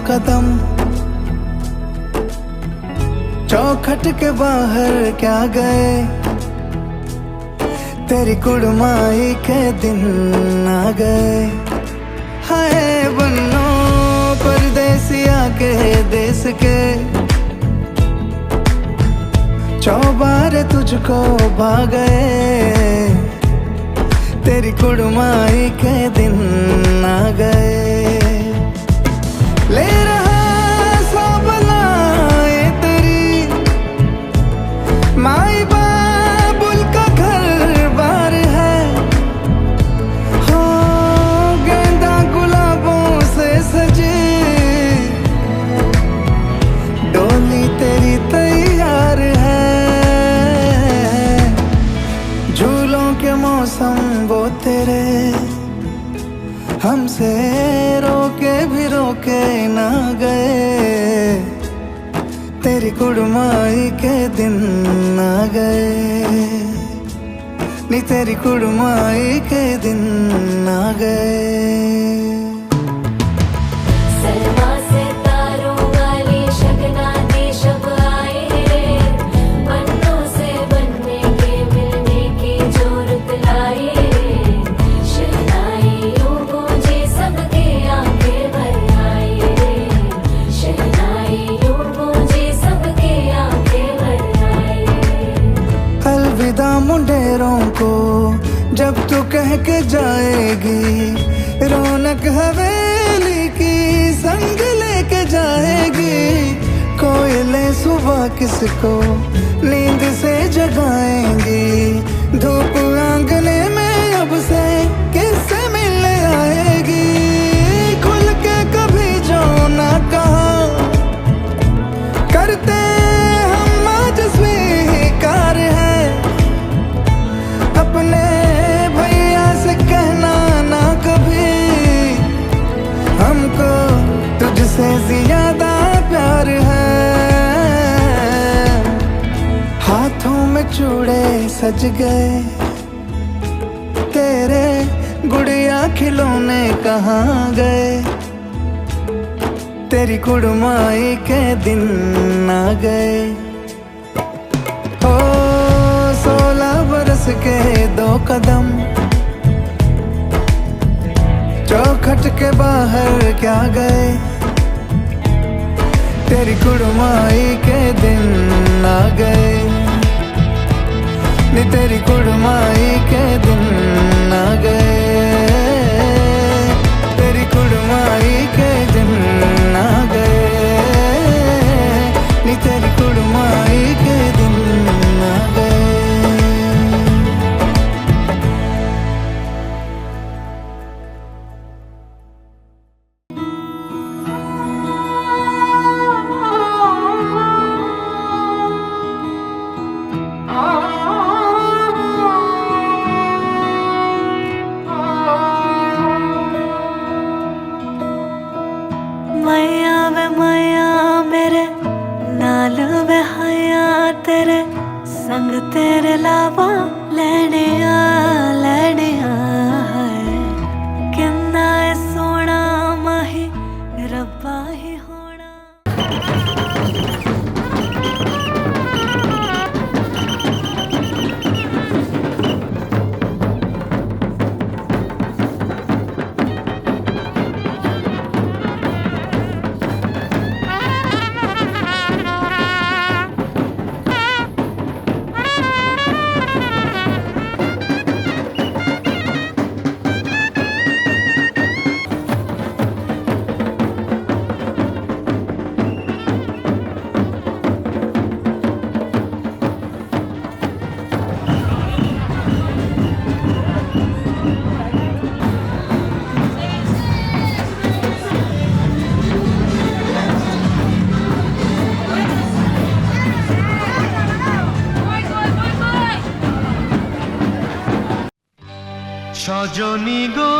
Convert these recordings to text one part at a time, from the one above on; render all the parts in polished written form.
कदम, चौखट के बाहर क्या गए, तेरी कुड़माई के दिन आ गए। हाय बन्नो परदेसिया के देश के, चौबारे तुझको भा गए, तेरी कुड़माई के दिन आ गए। ले रहा सब लाए तेरी माई बाबुल का घर बार है, हो गेंदा गुलाबों से सजी डोली तेरी तैयार है। झूलों के मौसम वो तेरे, हमसे रोके भी रोके ना गए, तेरी कुड़माई के दिन आ गए, नी तेरी कुड़माई के दिन आ गए। मुंडेरों को जब तू कह के जाएगी, रौनक हवेली की संग लेके जाएगी। कोयले सुबह किसको नींद से जगाएंगी, धूप आंगने में अब से किससे मिलने आएगी। खुल के कभी जो ना कहा करते हम आज स्वीकार है, अपने भैया से कहना ना कभी, हमको तुझसे ज्यादा प्यार है। हाथों में चूड़े सज गए, तेरे गुड़िया खिलौने कहाँ गए, तेरी कुड़माई के दिन आ गए। 16 बरस के 2 कदम, चौखट के बाहर क्या गए, तेरी कुड़माई के दिन आ गए, नी तेरी कुड़माई के दिन आ गए, तेरी कुड़माई के दिन आ गए, नी तेरी कुड़माई के दिन आ गए। संग तेरे लावा लैने आ है, किन्ना सोना माही रब्बा ही होना। সজনী গো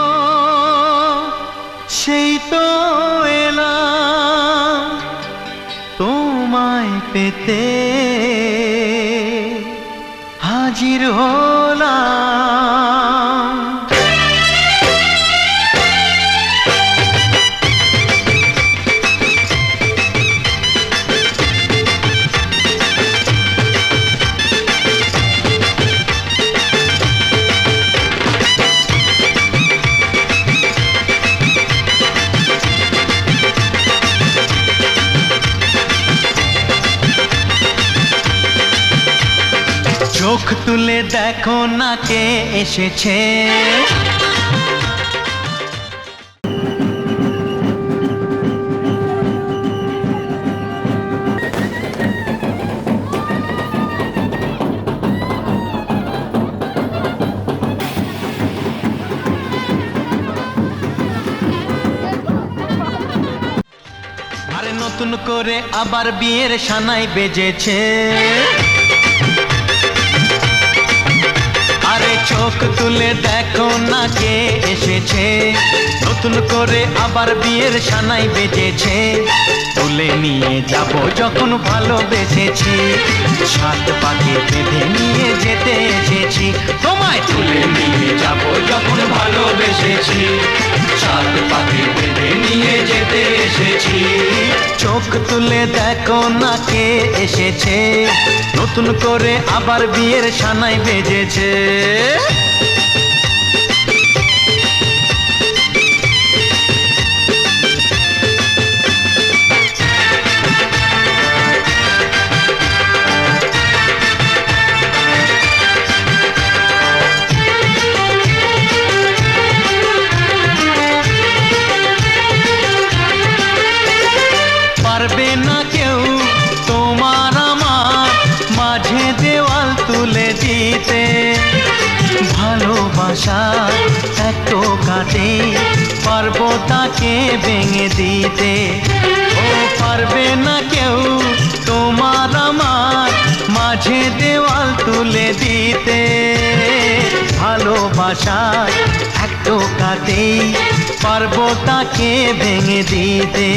সেই তো এলাম তোমায় পেতে, হাজির হলাম। চোখ তুলে দেখো না কে এসেছে। আরে নতুন করে আবার বিয়ের সানাই বেজেছে। আরে চোখ তুলে দেখো না কে এসেছে। নতুন করে আবার বিয়ের সানাই বেজেছে। তুলে নিয়ে যাব যখন ভালোবেসেছি, সাত পাকে বেঁধে নিয়ে যেতে এসেছি। তোমায় তুলে নিয়ে যাব যখন ভালোবেসেছি, সাত পাকে বেঁধে নিয়ে যেতে এসেছি। চোখ তুলে দেখো না কে এসেছে। নতুন করে আবার বিয়ের সানাই বেজেছে। পারবে না কেউ তোমার আমার মাঝে দেওয়াল তুলে দিতে। ভালোবাসা এত কাটে পারবো তাকে ভেঙে দিতে। ও পারবে না কেউ তোমার আমার মাঝে দেওয়াল তুলে দিতে। ভালোবাসা এত কাটে পারবো তাকে ভেঙে দিতে।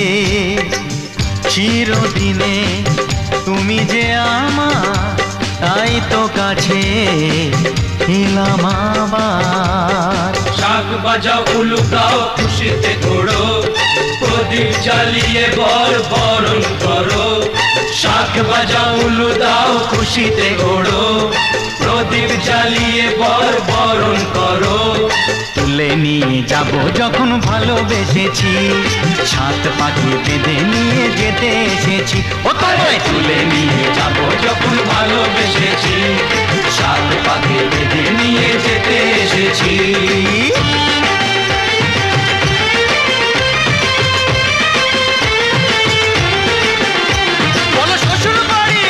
চিরদিনে তুমি যে আমার, তাই তো কাছে এলাম আবার। শাক বাজাও উলু গাও খুশিতে ঘোড়ো, প্রদীপ জ্বালিয়ে বরণ করো। শাক বাজাও উলু দাও খুশিতে ঘোড়ো, প্রদীপ জ্বালিয়ে বরণ করো। তুলে নিয়ে যাব যখন ভালোবেসেছি, সাত পাখি বেঁধে নিয়ে যেতে এসেছি। ও তোমায় তুলে নিয়ে যাব যখন ভালোবেসেছি, সাত পাকে বেঁধে নিয়ে যেতে এসেছি। বলো শ্বশুর বাড়ি,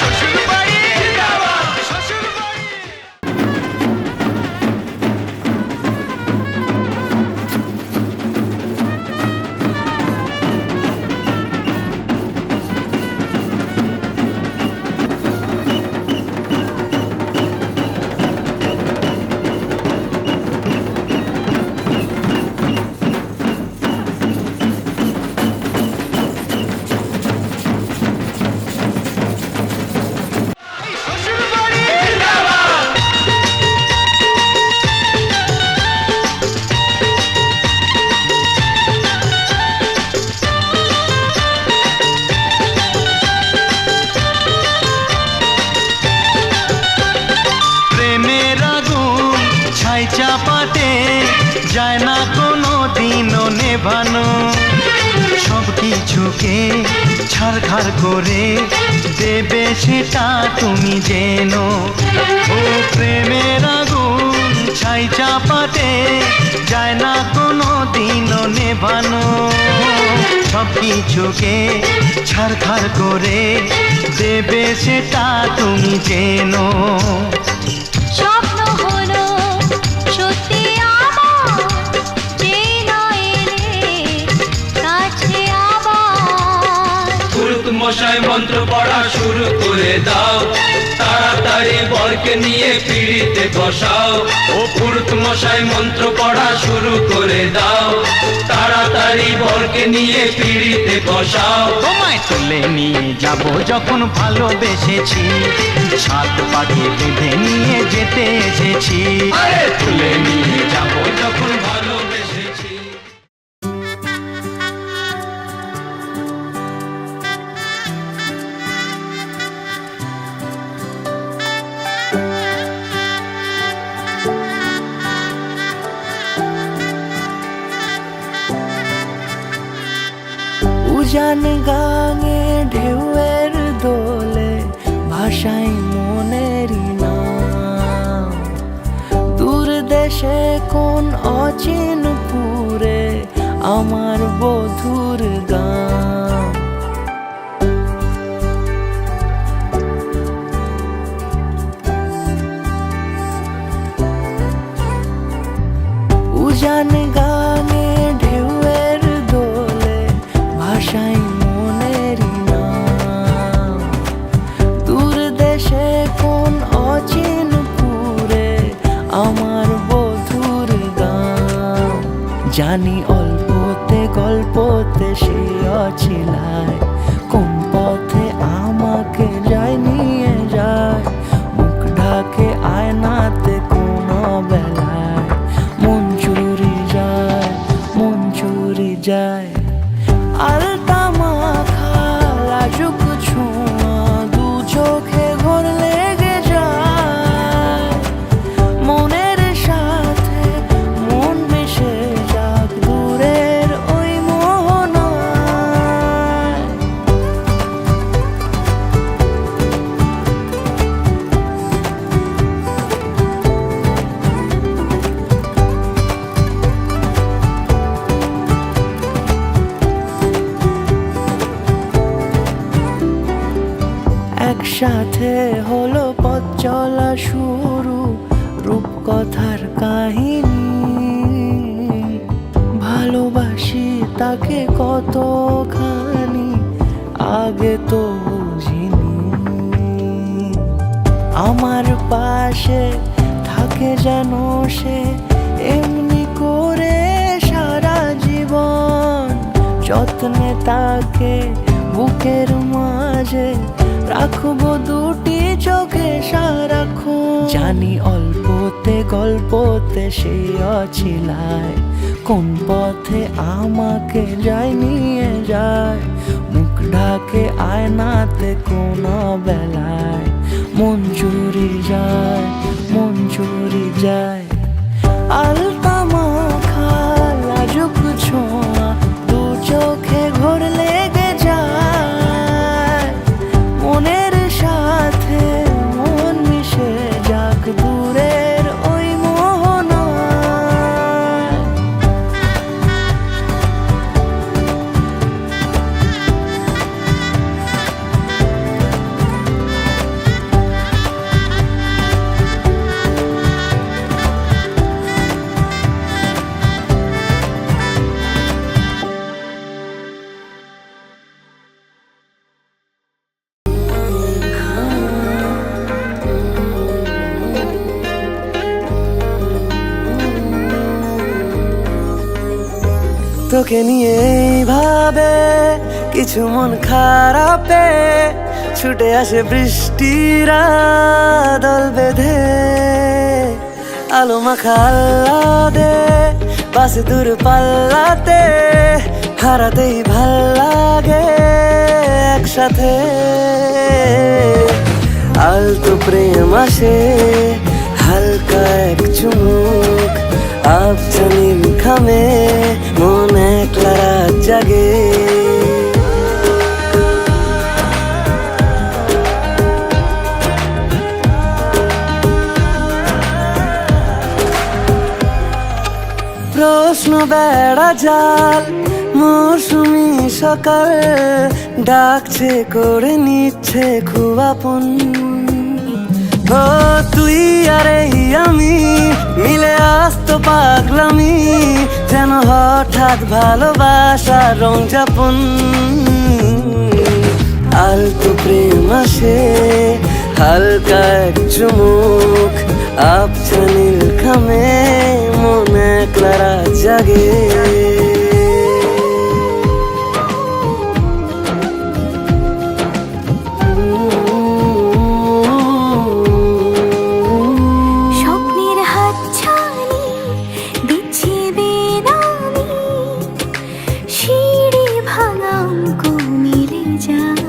শ্বশুর বাড়ি, শ্বশুর বাড়ি। চাপাতে যায় না কোনো দিনও নেভানো। সব কিছুকে ছাড়খাড় করে দেবে সেটা তুমি জেনো। ও প্রেমের আগুন ছাই চাপাতে যায় না কোনো দিনও নেভানো। সব কিছুকে ছাড়খাড় করে দেবে সেটা তুমি জেনো। স্বপ্ন হলো সত্যি আমার, যে না এলে কাছে আবার। পুরুত মশাই মন্ত্র পড়া শুরু করে দাও, তাড়াতাড়ি বরকে নিয়ে পিড়িতে বসাও। ও পুরুত মশাই মন্ত্র পড়া শুরু করে দাও, তাড়াতাড়ি বরকে নিয়ে পিড়িতে বসাও। তোমায় তুলে নিয়ে যাব যখন ভালোবেসেছি, সাত পাখি বেঁধে নিয়ে যেতে এসেছি। আরে তুলে নিয়ে যাব যখন ভালোবেসেছি। উজান গাঙে ঢেউয়ের দোলে ভাষাই মনের কোন অচিন পুরে আমার বধুর গান। উজান গানে ঢেউয়ের দোলে ভাষাই মনের নাম। দূর দেশে কোন অচিন পুরে আমার বধুর গান। জানি অল্পতে গল্পতে সে অছিলায় কোন পথে আমাকে যায় নিয়ে যায়। মুখ ঢাকে আয়নাতে কোন বেলায় মন চুরি যায়, মন চুরি যায়। আলতা মাখা লাজুক ছোঁয়া দু চোখে ঘোর লেগে যায়। মনের সাথে মন মিশে যাক দূরের ওই মোহনায়। একসাথে হলো পথ চলা শুরু, রূপকথার কাহিনী। ভালোবাসি তাকে কতখানি আগে তো বুঝিনি। আমার পাশে থাকে যেন সে এমনি করে সারা জীবন। যত্নে তাকে বুকের মাঝে রাখবো দুটি চোখে সারাক্ষণ। জানি অল্পতে গল্পতে সে অছিলায় কোন পথে আমাকে যায় নিয়ে যায়। মুখ ঢাকে আয়নাতে কোন বেলায় মন চুরি যায়, মন চুরি যায়। আলতা মাখা লাজুক ছোঁয়া দু চোখে ঘোর লেগে যায়। মনের সাথে মন মিশে যাক দূরের ওই মোহনায়। তোকে নিয়ে এইভাবে কিছু মন খারাপে ছুটে আসে বৃষ্টির দল বেঁধে। আলো মাখা আহ্লাদে বাসে দূর পাল্লাতে হারাতেই ভাল লাগে একসাথে। আলতো প্রেম আসে হালকা এক চুমুক, আবছা নীল খামে মন একলা রাত জাগে। প্রশ্ন বেড়া জাল মৌসুমি সকাল ডাকছে করে নিচ্ছে খুব আপন। ও তুই আর এই আমি মিলে আসতো পাগলামি, যেন হঠাৎ ভালোবাসার রং যাপন। আলতো প্রেম আসে হালকা এক চুমুক, আবছা নীল খামে মন একলা রাত জাগে। স্বপ্নের হাতছানি বিছিয়ে বেনামি, সিঁড়ি ভাঙা অঙ্ক মিলে যায়।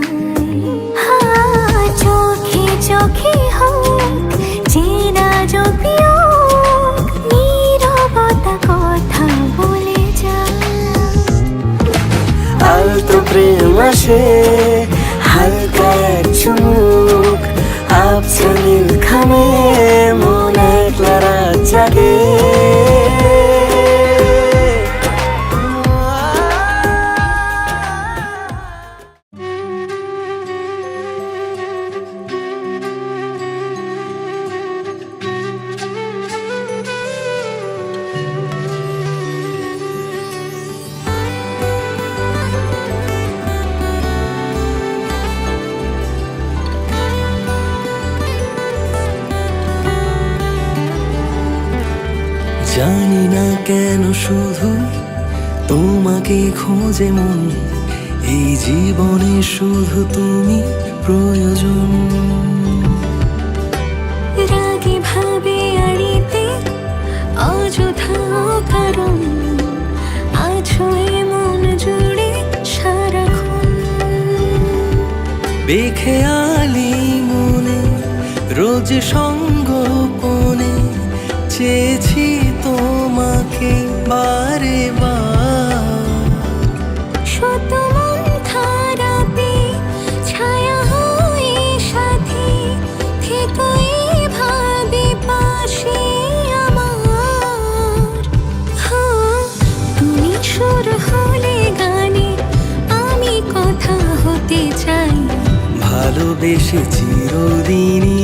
চোখে চোখে হোক চেনা যোগ, নীরবতা কথা বলে যায়। আলতো প্রেম আসে হালকা এক চুমুক, আবছা নীল খামে মন একলা রাত জাগে। জানি না কেন শুধু তোমাকে খোঁজে মন, এই জীবনে শুধু তুমি প্রয়োজন। রাগে ভাবে আড়িতে অযথা কারণ, আছো মন জুড়ে সারাক্ষণ। বেখেয়ালি মনে রোজ সঙ্গোপনে চেয়েছি তোমাকে বারে বার। শত মন খারাপে ছায়া হয়ে সাথে থেকোই ভাবে পাশে আমার। তুমি সুর হলে গানে আমি কথা হতে চাই। ভালোবেসে চিরদিনই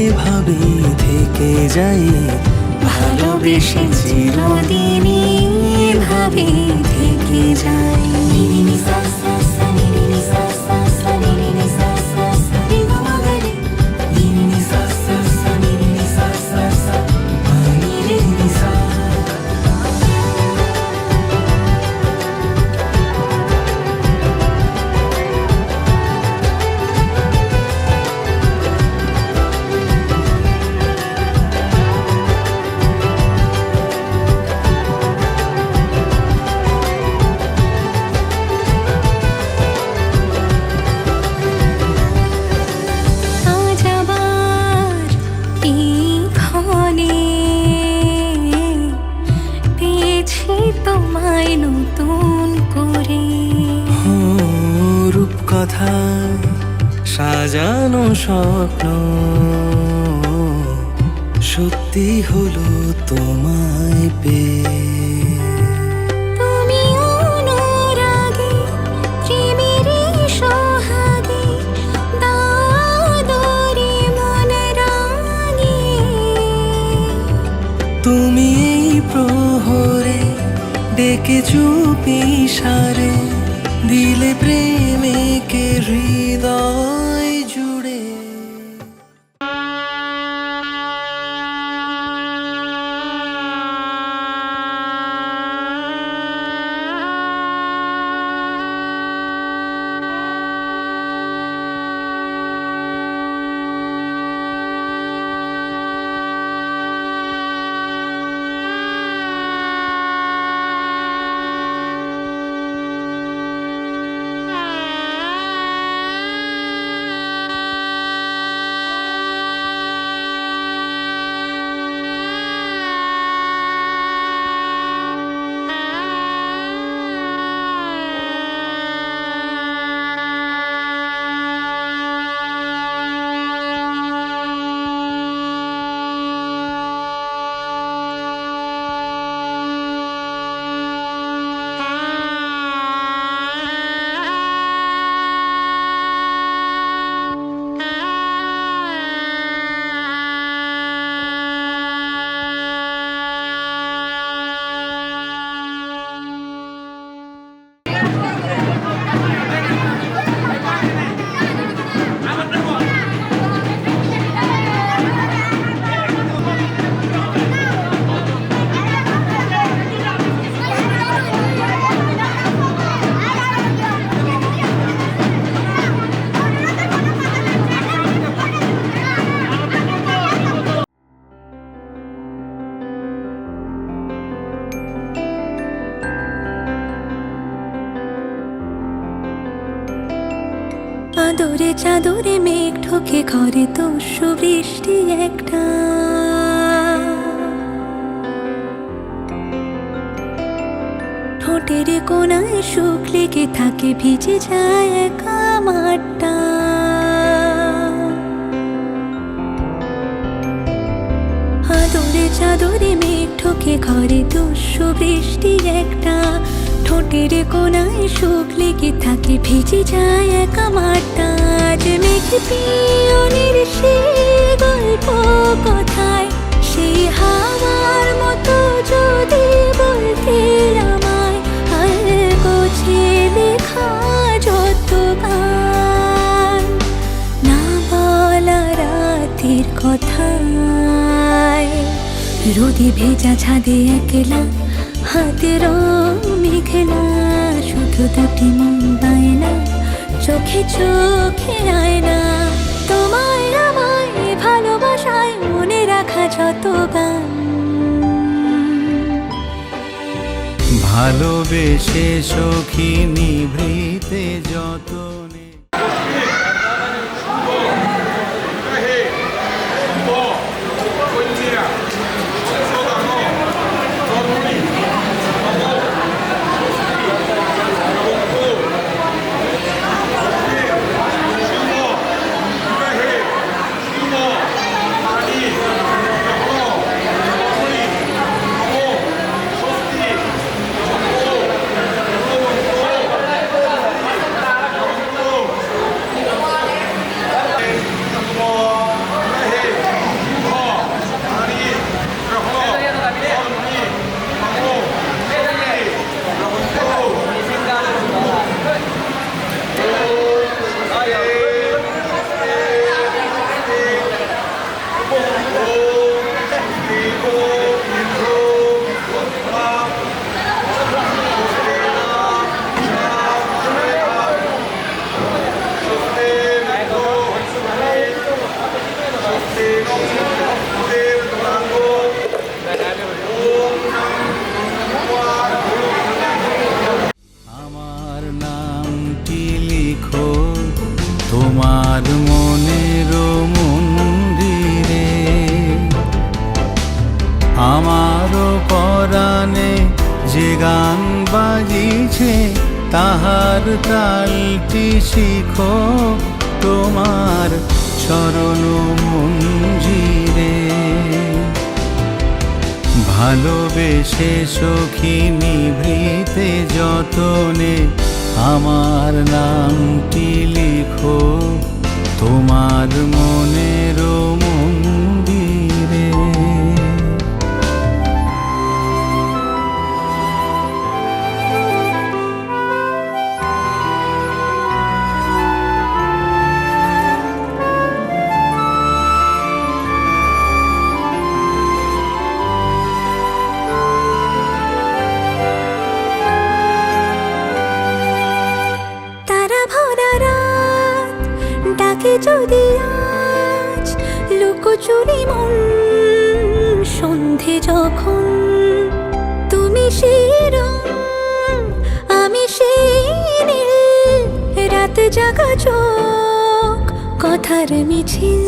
এভাবে থেকে যাই, ভালোবেসে চিরদিনই এভাবে থেকে যাই। আজ আবার এই ক্ষণে পেয়েছি তোমায় নতুন করে। রূপকথায় সাজানো স্বপ্ন সত্যি হলো তোমায় পেয়ে। তুমি অনুরাগে প্রেমেরই সোহাগে দাদরে মন রাঙিয়ে। তুমি এই প্রহরে ডেকে চুপি সারে দিলে প্রেমিকে হৃদয় জুড়ে। আদরে চাদরে মেঘ ঢোকে ঘরে তস্য বৃষ্টি একটা। ঠোঁটের কোনায় সুখ লেগে থাকে ভিজে যায় একা মাঠটা। আদরে চাদরে মেঘ ঢোকে ঘরে তস্য বৃষ্টি একটা। ঠোঁটের কোনায় সুখ লেগে থাকে ভিজে যায় একা মাঠটা। আজ মেঘ পিয়নের সে গল্প কথায় সেই হাওয়ার মতো যদি বলতে আমায়, আর গোছে লেখা যত গান না বলা রাতের কথায় রোদে ভেজা ছাদে একলা হাতের মেঘলা শুধু দুটি মন বায়না চোখে চোখে আয়না তোমায় আমায় ভালোবাসায় মনে রাখা যত গান ভালোবেসে সখী নিভৃতে যতনে আমার নামটি লিখো তোমার মনের মন্দিরে আমারও পরাণে যে গান বাজিছে তাহার তালটি শিখো তোমার চরণ মঞ্জিরে ভালোবেসে সখী নিভৃতে যতনে আমার নামটি লিখো তোমার মনের মন্দিরে তারা ভরা রাত ডাকে যদি আজ লুকোচুরি মন সন্ধে যখন তুমি সেই রং আমি সেই নীল রাত জাগা চোখ কথার মিছিল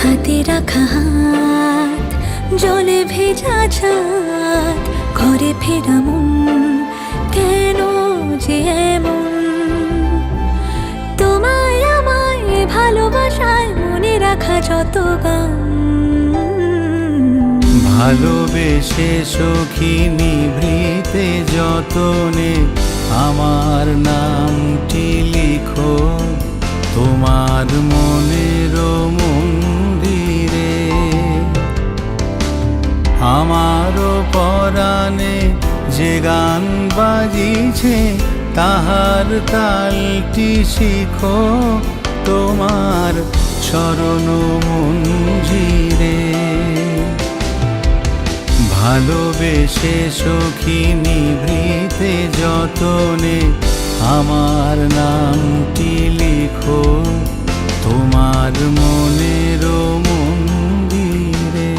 হাতে রাখা হাত জলে ভেজা ছাদ ঘরে ফেরা মন কেন যে এমন তোমায় আমায় ভালোবাসায় মনে রাখা যত গান ভালোবেসে সখী নিভৃতে যতনে আমার নামটি লিখো তোমার মনের মন্দিরে আমারও পরাণে যে গান বাজিছে তাহার তালটি শিখো তোমার চরণ মঞ্জিরে ভালোবেসে সখী নিভৃতে যতনে আমার নামটি লিখো তোমার মনের মন্দিরে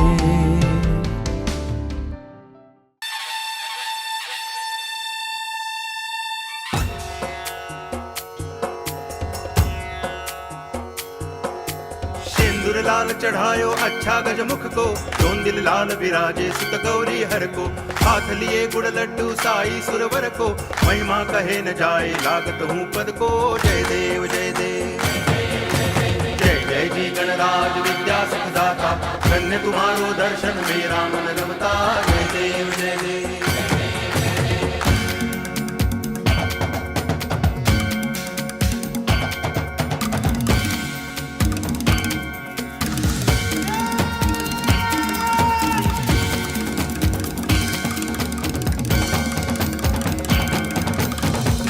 सिंदूर लाल चढ़ायो अच्छा गजमुख को जोन दिल लाल विराजे सुत गौरी हर को हाथ लिए गुड़ लड्डू साई सुरवर को महिमा कहे न जाए लागत हूँ पद को जय देव जय देव जय जय जी गणराज विद्या सुखदाता धन्य तुम्हारो दर्शन मेरा मन रमता जय देव जय देव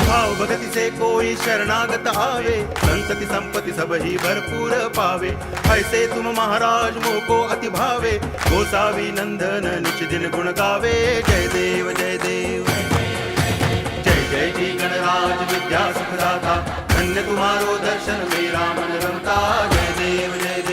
भाव पद्धति से कोई शरणागत आवे, संतति संपत्ति सब ही भरपूर पावे। ऐसे तुम महाराज मोको अति भावे, गोसावी नंदन निच दिन गुण गावे। जय देव जय देव, जय जय जी गणराज विद्या सुखदाता, धन्य तुम्हारो दर्शन मेरा मन रमता। जय देव जय देव।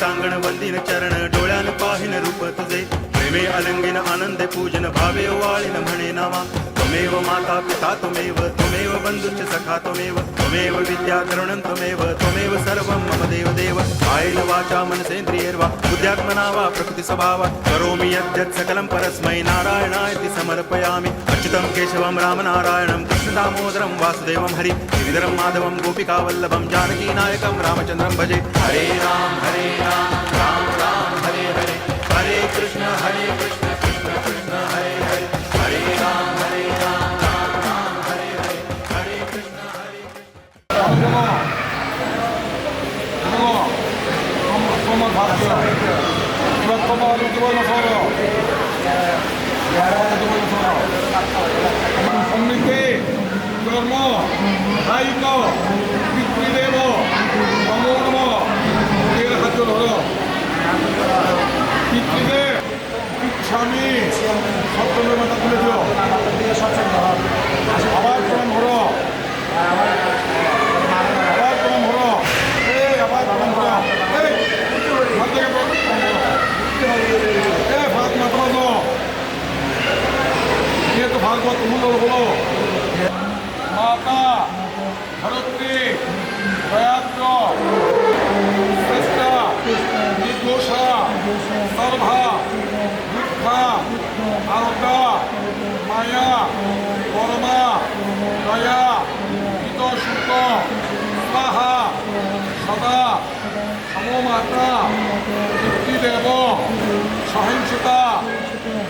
टांगण वंदिन चरण डोळ्यान पाहिन रूप तुझे, प्रेमे अलंगिन आनंदे पूजन भावे ओवाळिन म्हणे नामा। त्वमेव माता पिता त्वमेव, त्वमेव बंधुश्च सखा त्वमेव, त्वमेव विद्या करुणं त्वमेव, त्वमेव सर्वं मम देव देव। कायेन वाचा मनसेन्द्रियैर्वा बुद्ध्यात्मना वा प्रकृति स्वभावात् करोमि यद्यत् सकलं परस्मै नारायणायति समर्पयामि। अच्युतं केशवं रामनारायणं कृष्ण दामोदरं वासुदेवं हरि गिरिधरं माधवं गोपिकावल्लभं जानकी नायकं रामचन्द्रं भजे। हरे राम राम राम हरे हरे, हरे कृष्ण कृष्ण कृष्ण हरे हरे, हरे राम राम राम हरे हरे, हरे कृष्ण कर्म कायिक पितृदेव नमो नमः। হাত ধরো পিতৃদেব ইচ্ছামি সপ্তমের মাথা তুলে দিও, আবার প্রণাম ধরো, আবার প্রণাম ধরো, আবার প্রণাম ধরো, হাত থেকে ভাত মাথা বাঁধো, নিয়ে তো ভাগবত মূল হলো। মাতা ধরত্রী দয়াদ্র শ্রেষ্ঠা নির্দোষা সর্বা দুঃখা আরোগ্যা মায়া পরমা দয়া হিতশুদ্ধ স্বাহা সদা সমমাত্রা পিতৃদেব সহিংসতা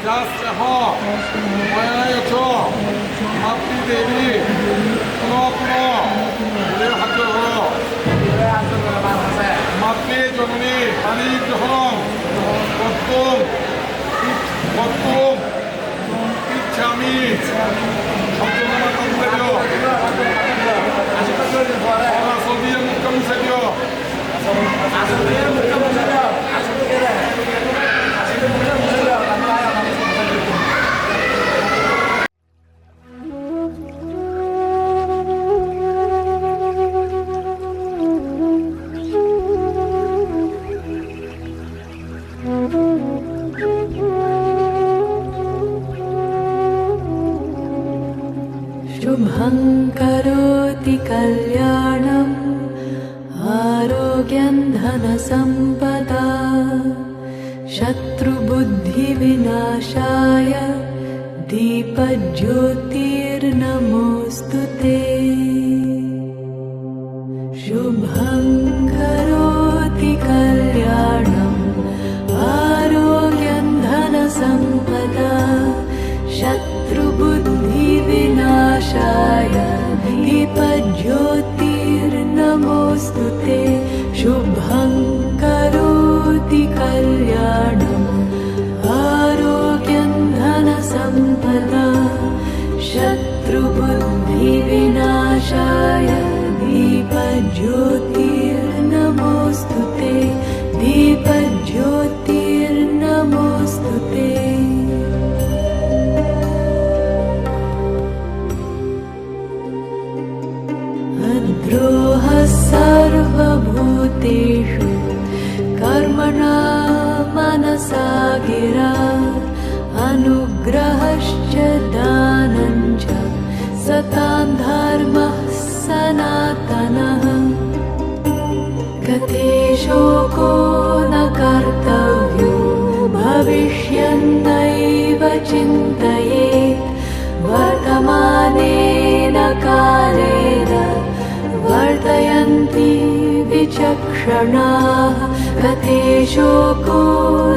যাস্যহ ময়ায় চ মাতৃদেবী পুনঃ পুনঃ হাত ধরো। মাতৃ জননী পানি গ্রহণ কর্তুম ইচ্ছামি সপ্তমা তুলে দিও, আসল দিয়ে মুখটা মুছে দিও। शुभं करोति कल्याणम् आरोग्यं धनसम्पदा शत्रुबुद्धिविनाशाय दीपज्योतिर्नमोऽस्तु ते। शुभं करोति कल्याणम् आरोग्यं धनसम्पदा शत्रुबुद्धिविनाशाय दीपज्योतिर्नमोऽस्तु ते। शुभं करोति कल्याणम् आरोग्यं धनसम्पदा शत्रुबुद्धिविनाशाय दीपज्योतिर्नमोऽस्तु ते, दीपज्योतिर्नमोऽस्तु ते। द्रोहः सर्वभूतेषु कर्मणा मनसा गिरा अनुग्रहश्च दानञ्च सतां धर्मः सनातनः। गते शोको न कर्तव्यो भविष्यन्नैव चिन्तयेत् वर्तमाने न कालेन वर्तयन्ति विचक्षणाः गतेशोको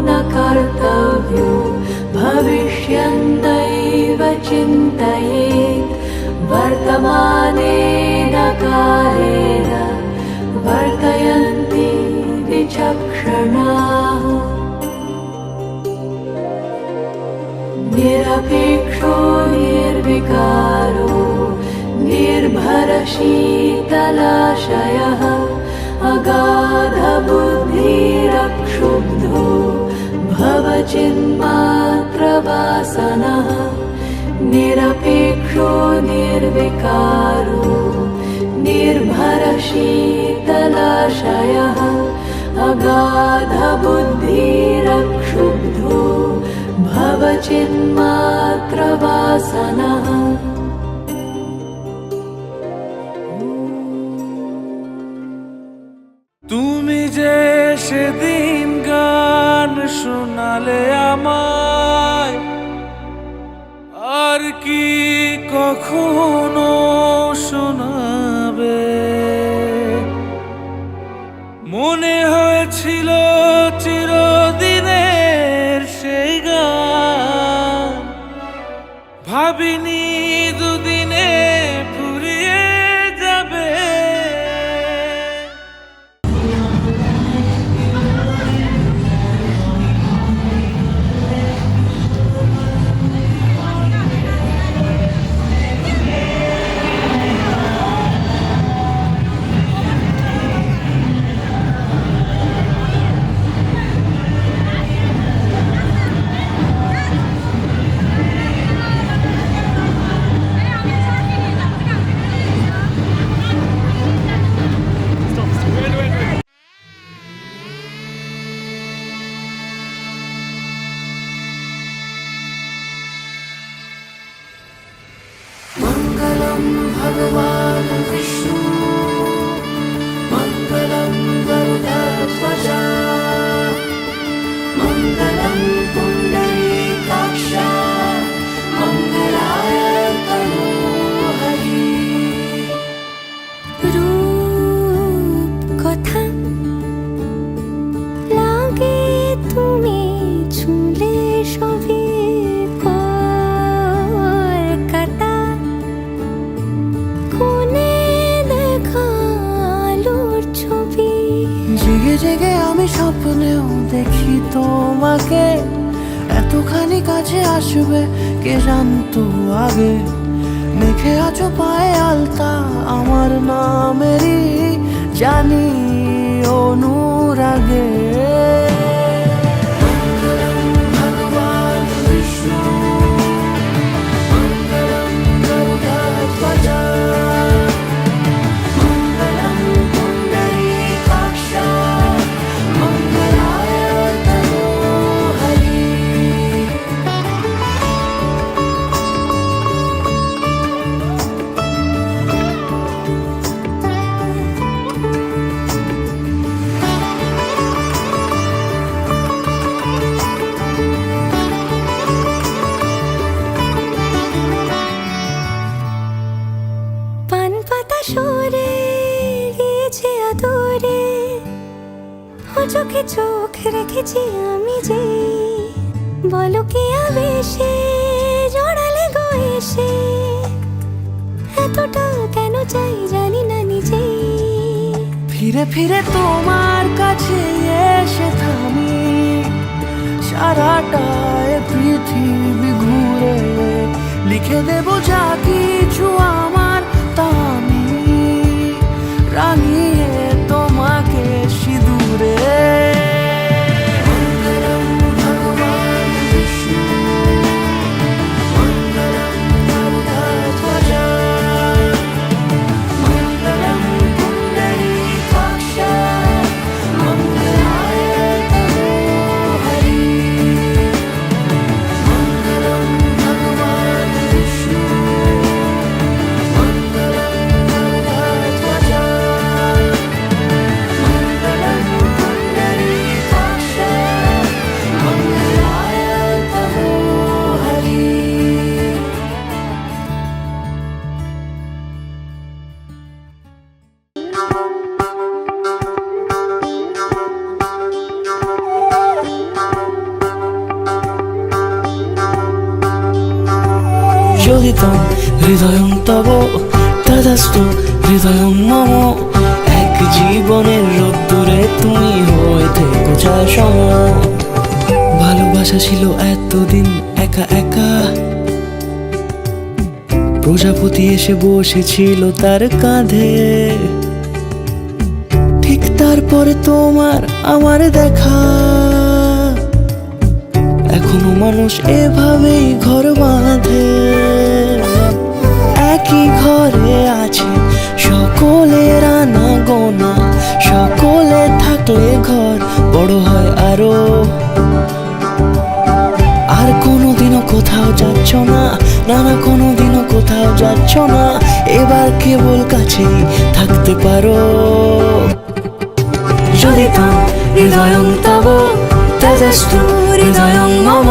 न कर्तव्यो भविष्यन्नैव चिन्तयेत् वर्तमानेन कालेन वर्तयन्ति विचक्षणाः निरपेक्षो निर्विकारो निर्भरशीतलाशयः अगाधबुद्धिरक्षुब्धो भवचिन्मात्रवासनः निरपेक्षो निर्विकारो निर्भरशीतलाशयः अगाधबुद्धिरक्षुब्धो भवचिन्मात्रवासनः তুমি যে সেদিন গান শোনালে আমায় আর কি কখনো শোনাবে মনে হয়েছিল চিরদিনের সেই গান ভাবিনি দুদিনে ফুরিয়ে যাবে मङ्गलं भगवान् विष्णु मङ्गलं गरुडध्वजा मङ्गलं पुण्डरीकाक्ष मङ्गलाय तनोहरि রূপ কথা লাগে তুমি ছুলে সবে কলকাতা কোনে দেখালোর ছবি জেগে জেগে আমি স্বপ্নেও দেখি তোমাকে এতখানি কাছে আসবে কে জানতো আগে মেখে আছো পায়ে আলতা আমার নামেরই জানি অনুরাগে মঙ্গলম ভগবান বিষ্ণু মঙ্গলম গরুডধ্বজা মঙ্গলম পুণ্ডরীকাক্ষ মঙ্গলায় তনোহরি পান পাতা সরে গিয়েছে আদরে ও চোখে চোখ রেখেছি আমি যে বলো কি আবেশে জড়ালে গো এসে এতটা কেন চাই জানি না নিজেই ফিরে ফিরে তোমার কাছে এসে থামি সারাটা এ পৃথিবী ঘুরে লিখে দেব যা কিছু আমার তা আমি রাঙিয়ে তোমাকে সিঁদুরে মঙ্গলম ভগবান বিষ্ণু মঙ্গলম গরুডধ্বজা মঙ্গলম পুণ্ডরীকাক্ষ মঙ্গলায় তনোহরি মঙ্গলম ভগবান বিষ্ণু চোদিতম হৃদয়ং তব তদস্তু হৃদয়ং মম, এক জীবনের রোদ্দুরে তুমি হয়ে থেকো ছায়া সম। ভালোবাসা ছিল এতদিন একা একা, প্রজাপতি এসে বসেছিল তার কাঁধে, ঠিক তারপরে তোমার আমার দেখা। এখনো মানুষ এভাবেই ঘর বাঁধে, একই ঘরে আছে সকলের আনা গোনা, সকলে থাকলে ঘর বড় হয় আরো। আর কোনোদিনও কোথাও যাচ্ছ না, না না কোনোদিনও কোথাও যাচ্ছ না, এবার কেবল কাছেই থাকতে পারো। যদি তো হৃদয়ং তব তেজস্তু হৃদয়ং মম,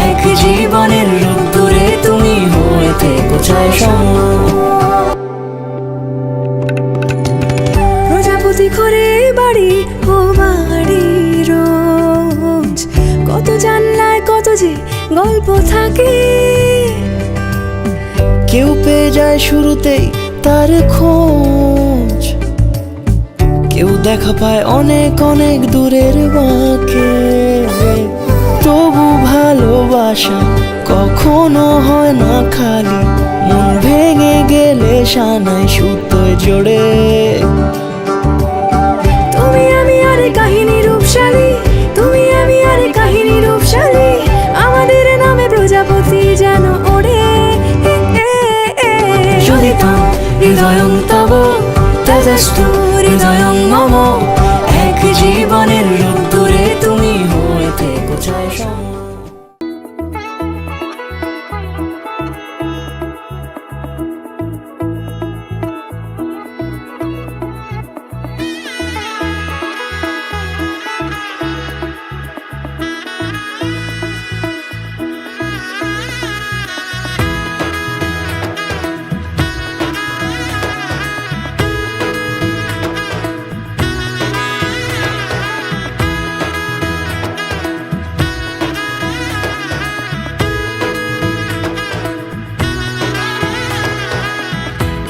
এক জীবনের রোদ্দুরে তুমি হয়ে থেকো ছায়া সম। প্রজাপতি ঘরে বাড়ি ও বাড়ি রোজ, কত জানলায় কত যে গল্প থাকে। কেউ পেয়ে যায় শুরুতেই তার খোঁজ, কেউ দেখা পায় অনেক অনেক দূরের বাঁকে। তবু ভালোবাসা কখনো হয় না খালি, মন ভেঙে গেলে সানাই সুতোয় জোড়ে। তুমি আমি আরে কাহিনী রূপশালী, তুমি আমি আরে কাহিনী রূপশালী, আমাদের নামে প্রজাপতি যেন ওড়ে। যদি তো হৃদয়ং তব তেজস্তু হৃদয়ং মম, এক জীবনের রোদ্দুরে তুমি হয়ে থেকো ছায়া সম।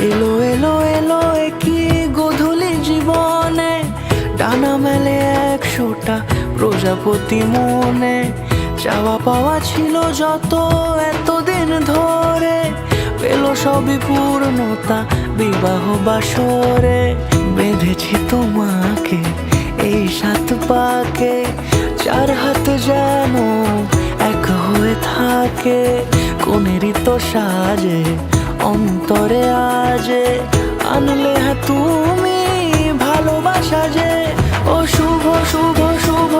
এলো এলো এলো কি গোধূলি জীবনে, ডানা মেলে 100টা প্রজাপতি মনে। চাওয়া পাওয়া ছিল যত এতদিন ধরে, পেল সবই পূর্ণতা বিবাহ বাসরে। বেঁধেছি তোমাকে এই 7 পাকে, 4 হাত যেন এক হয়ে থাকে। কোনেরই তো সাজে অন্তরে আজে, আনলে হ্যাঁ তুমি ভালোবাসা যে। ও শুভ শুভ শুভ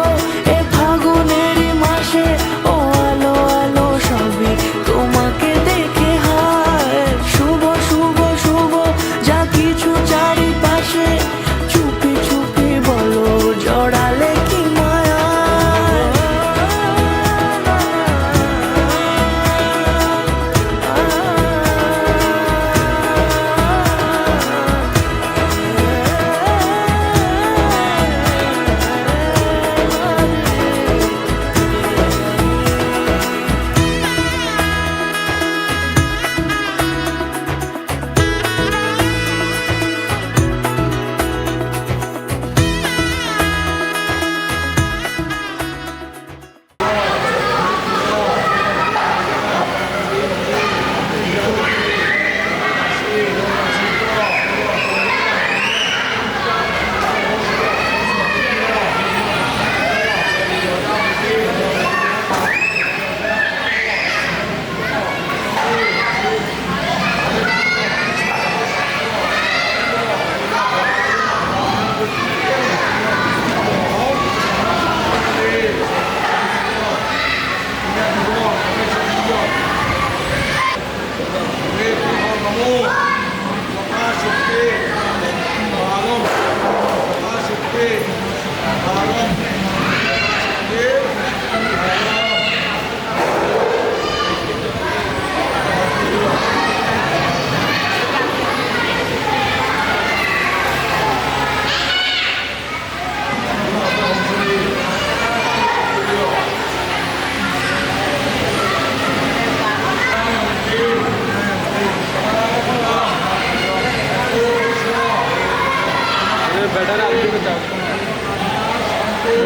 এ ফাগুনেরই মাসে, ও আলো আলো সবই তোমাকে দেখে হায়। শুভ শুভ শুভ যা কিছু চারিপাশে, চুপি চুপি বলো জড়ালে কি মায়া।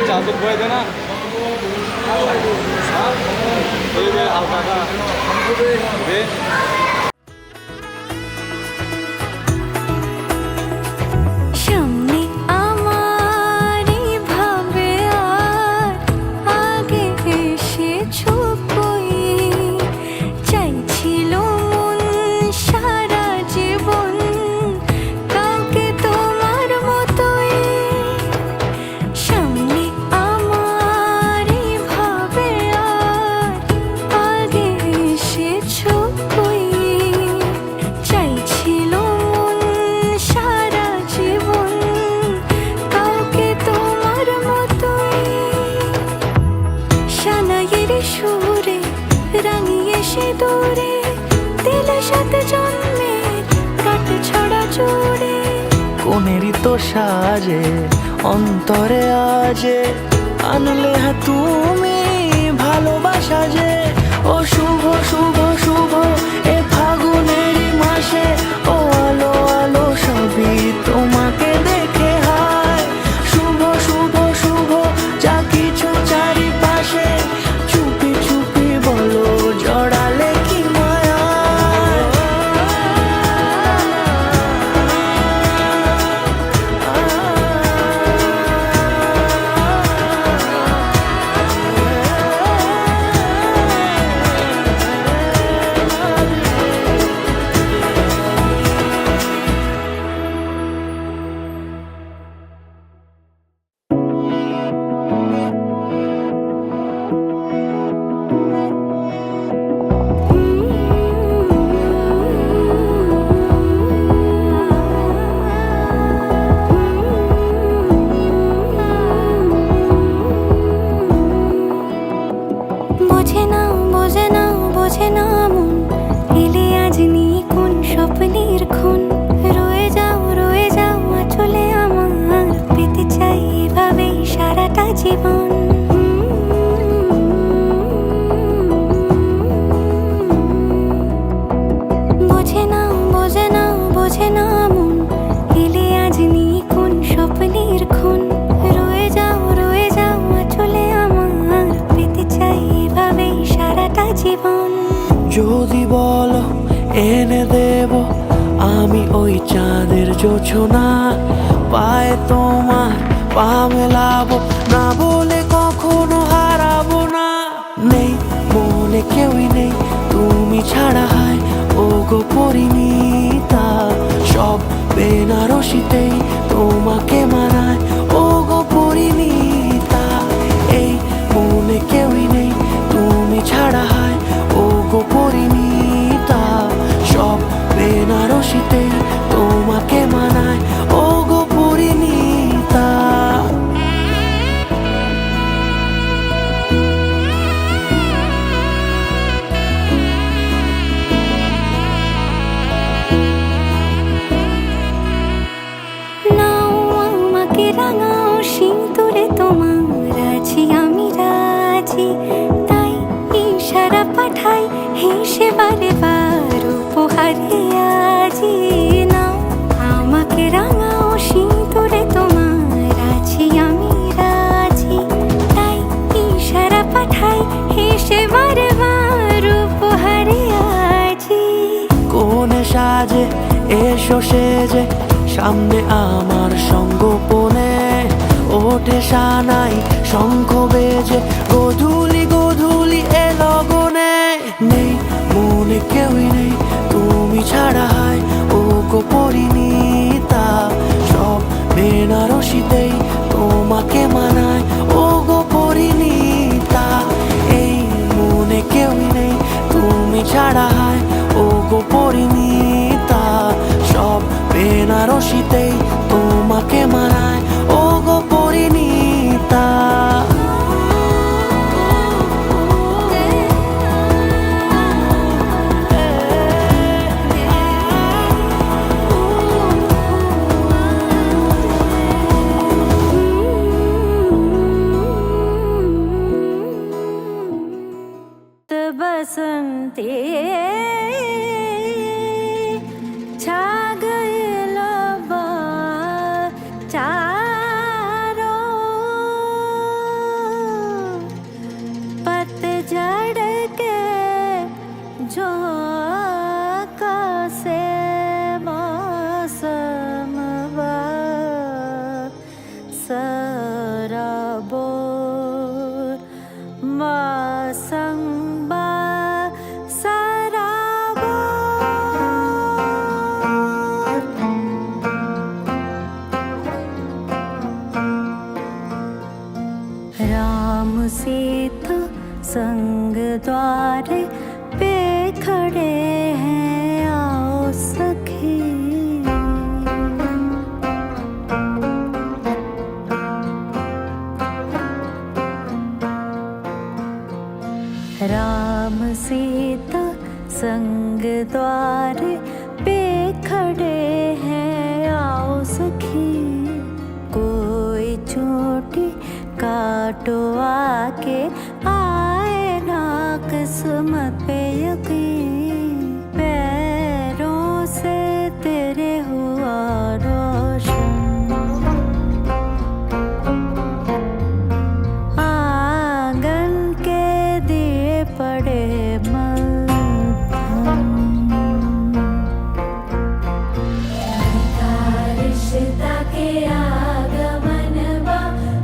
চাদর বয়ে দে না এই যে হালকা দে সামনে আমার ভাবে আর আগে এসেছো কই চাইছিল মন সারা জীবন কাউকে তোমার মতোই সামনে আমার ভাবে আর আগে এসেছো কই চাইছিল মন সারা জীবন কাউকে তোমার মতোই সানাইয়ের সুরে রাঙিয়ে সে দূরে দিলে সাথে জন্মে কাট ছড়া জোরে কোনেরই তো সাজে অন্তরে আজে আনলে হ্যাঁ তুমি ভালোবাসা যে ও শুভ শুভ শুভ এ ফাগুনেরই মাসে ও আলো আলো সবই তোমাকে দেখে হায় শুভ শুভ শুভ যা কিছু চারিপাশে চুপি চুপি বলো জড়ালে কি মায়া বোঝে না বোঝে না বোঝে না মন এলে আজ নিয়ে কোন স্বপ্নের খুন রয়ে যাও চলে আমার পেতে চাই এভাবেই সারাটা জীবন বোঝে না বোঝে না বোঝে না মন এলে আজ নিয়ে কোন স্বপ্নের খুন রয়ে যাও চলে আমার পেতে চাই এভাবেই সারাটা জীবন যদি বলো এনে দেব আমি ওই চাঁদের জোছনা পায়ে তোমার পা মেলাবো না বলে কখনো হারাবো না নেই মনে কেউই নেই তুমি ছাড়া হয় ও গো পরিণীতা সব বেনারসিতেই তোমাকে মানায় ও গো পরিণীতা এই মনে কেউই নেই তুমি ছাড়া হয় ও গো পরিণীতা সব বেনারসিতেই তোমাকে মানায় ও গো পরিণীতা নাও আমাকে রাঙাও সিঁদুরে তোমার আছি আমি রাজি তাই ইশারা পাঠাই হেসে বারে বার উপহারে আজি নাও আমাকে রাঙাও সিঁদুরে তোমার আছি আমি রাজি তাই ইশারা পাঠাই হেসে বারে বার উপহারে আজি কোনে সাজে এসো সেজে সামনে আমার সঙ্গোপনে ওঠে সানাই শঙ্খ বেজে গোধূলি গোধূলি এ লগনে নেই মনে কেউই নেই তুমি ছাড়া হয় ও গো পরিণীতা সব বেনারসিতেই তোমাকে মানায় ও গো পরিণীতা এই মনে কেউই নেই তুমি ছাড়া হয় ও গো পরিণীতা সব বেনারসিতেই তোমাকে মানায় ও গো পরিণীতা बसंती छा गए लब छा राम सीता संग द्वारे पे खड़े हैं, आओ सखी। राम सीता संग द्वारे पे खड़े हैं, आओ सखी। कोई चोटी काटो आके, आए ना किस्मत पे यकीन। पैरों से तेरे हुआ रोशन, आंगन के दिए पड़े मध्यम। रिश्ता के आगमन बा,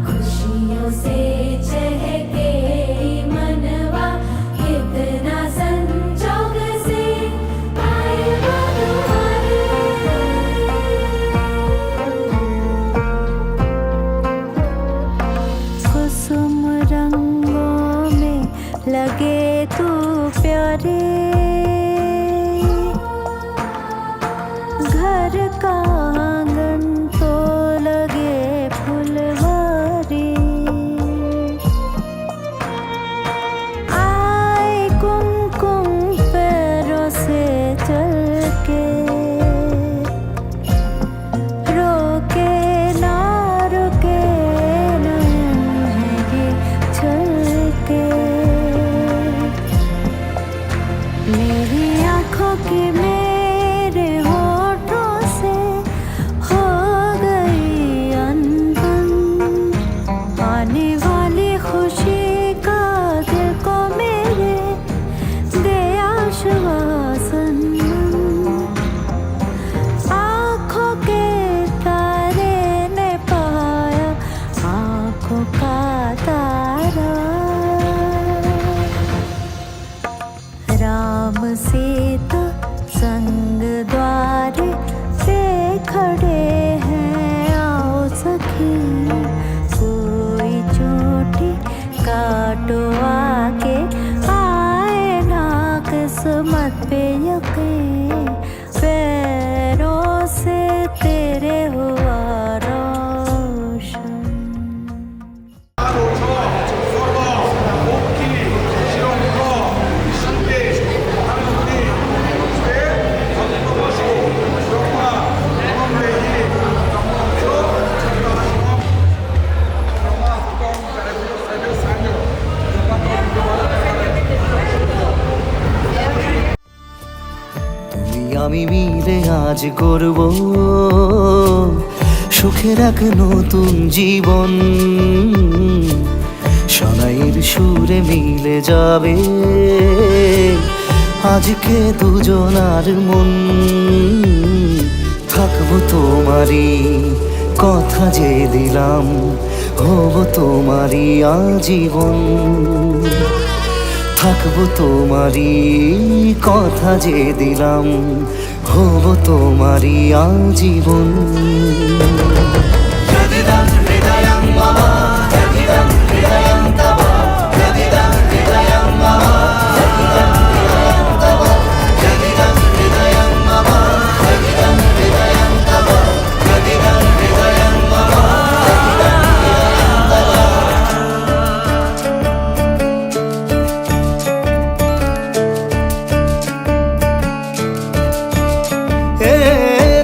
खुशियों से चहके मनवा। कितना संजोग से आए दुआरे, कुसुम रंगों में लगे तू प्यारे। घर का आंगन तो लगे फुलवारी। आए कुमकुम पैरों से चल के, रोके ना रुके नयन है ये छलके। मेरी आँखों की मेरे होठों से हो गई अनबन। आने वाली खुशी का दिल को मेरे दे आश्वासन। आँखों के तारे ने पाया आँखों का तारा। राम सीता संग द्वारे पे खड़े हैं, आओ सखी। कोई चोटी काटो आके, आए ना किस्मत पे यकीन। पैरों से तेरे हुआ रोशन। তুমি আমি মিলে আজ করব সুখের এক নতুন জীবন। শোনাইয়ের সুরে মিলে যাবে আজকে দুজনার মন। থাকবো তোমারই কথা যে দিলাম, হব তোমারই আজীবন। থাকবো তোমারই কথা যে দিলাম, হব তোমারই আজীবন।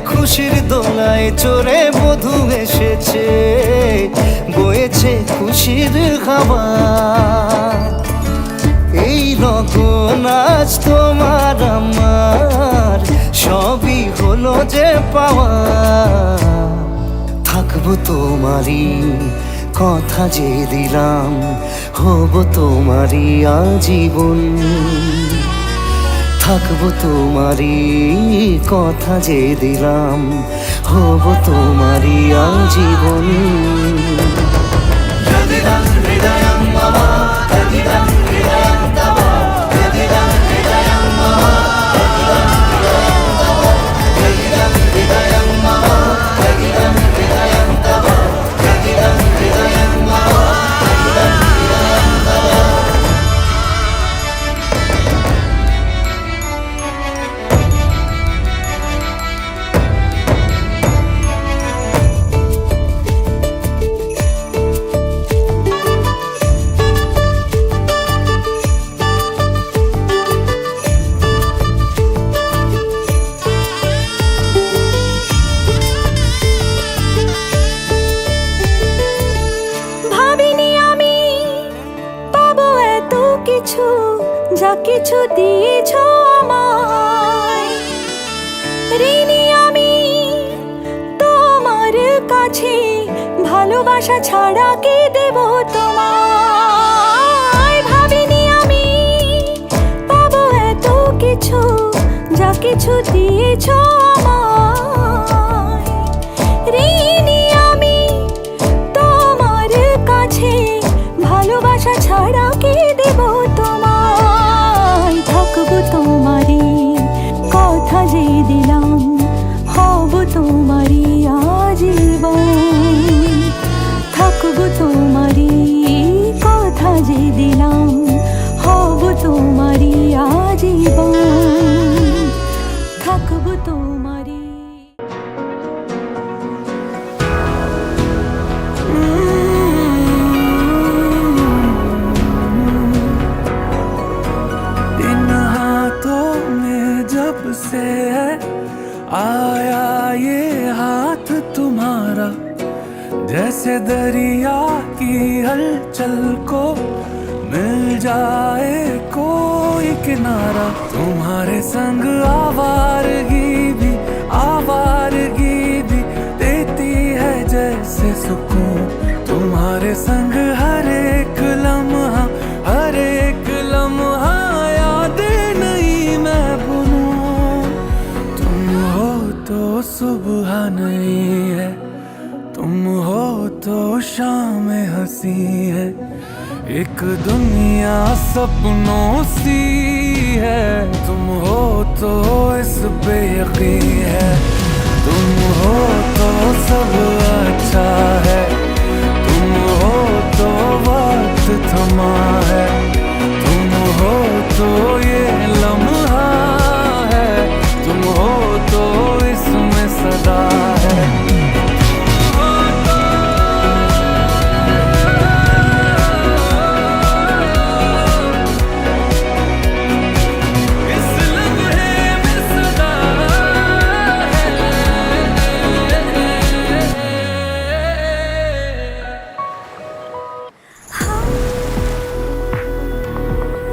খুশির দোলায় চড়ে বধূ এসেছে, বয়েছে খুশির খাবার। এই লগন আজ তোমার আমার, সবই হলো যে পাওয়া। থাকবো তোমারই কথা যে দিলাম, হব তোমারই আজীবন। থাকবো তোমারই কথা যে দিলাম, হব তোমারই আজীবন। যা কিছু দিয়েছ আমায়, ঋণী আমি তোমার কাছে, ভালোবাসা ছাড়া কি দেব তোমায়। ভাবিনি আমি পাবো এত কিছু, যা কিছু দিয়েছ আমায়, ঋণী আমি তোমার কাছে, ভালোবাসা ছাড়া কি দেব তোমায়। থাকবো তোমারই কথা যে দিলাম, হব তোমারই আজীবন। থাকবো তোমারই কথা যে দিলাম, হব তোমারই আজীবন। থাকবো তোমারই। इन हाथों में जब से है आया ये हाथ तुम्हारा, जैसे दरिया की हलचल को मिल जाए कोई किनारा। तुम्हारे संग आवारगी भी देती है जैसे सुकून। तुम्हारे संग हर एक लम्हा यादें नहीं मैं भूलूं। तुम हो तो सुबह नहीं है, तुम हो तो शाम हंसी है। एक दुनिया सपनों सी है, तुम हो तो इस पे यकीन है। तुम हो तो सब अच्छा है, तुम हो तो वक्त थमा है। तुम हो तो ये लम्हा है, तुम हो तो इसमें सदा है।